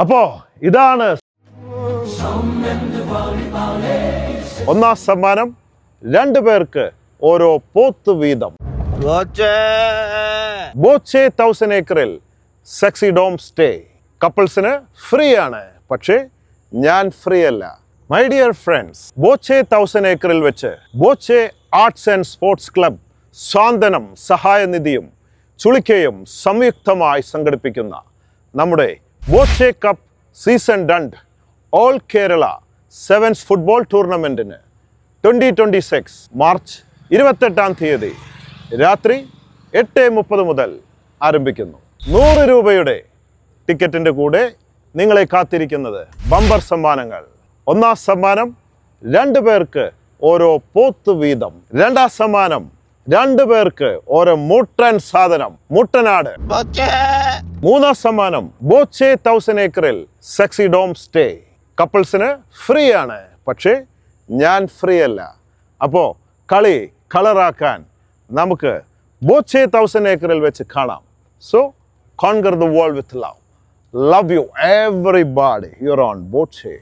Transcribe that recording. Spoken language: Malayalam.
അപ്പോ ഇതാണ് ഒന്നാം സമ്മാനം. 2 പേർക്ക് ഓരോ പോത്ത് വീതം. ബോച്ചെ 1000 ഏക്കറിൽ സെക്സി ഡോം സ്റ്റേ. കപ്പിൾസിന് ഫ്രീ ആണ്, പക്ഷേ ഞാൻ ഫ്രീ അല്ല. മൈ ഡിയർ ഫ്രണ്ട്സ്, ബോച്ചെ 1000 ഏക്കറിൽ വെച്ച് Boche arts and sports club, സ്വാന്തനം സഹായനിധിയും ചുളിക്കയും സംയുക്തമായി സംഘടിപ്പിക്കുന്ന നമ്മുടെ Boche cup season 2 all Kerala sevens football ടൂർണമെന്റിന് 2026 മാർച്ച് 28 തീയതി രാത്രി 8:30 മുതൽ ആരംഭിക്കുന്നു. 100 രൂപയുടെ ടിക്കറ്റിന്റെ കൂടെ നിങ്ങളെ കാത്തിരിക്കുന്നത് ബമ്പർ സമ്മാനങ്ങൾ. ഒന്നാം സമ്മാനം 2 പേർക്ക് ഓരോ പോത്ത് വീതം. 2ാം സമ്മാനം 2 പേർക്ക് ഓരോ മുട്ടൻ സാധനം, മുട്ടനാട്. 3ാം സമ്മാനം ബോച്ചെ 1000 ഏക്കറിൽ സെക്സി ഡോം സ്റ്റേ. കപ്പിൾസിന് ഫ്രീ ആണ്, പക്ഷേ ഞാൻ ഫ്രീ അല്ല. അപ്പോൾ കളി കളറാക്കാൻ നമുക്ക് ബോച്ചെ 1000 ഏക്കറിൽ വെച്ച് കാണാം. So conquer the world with love. Love you everybody here on Boche.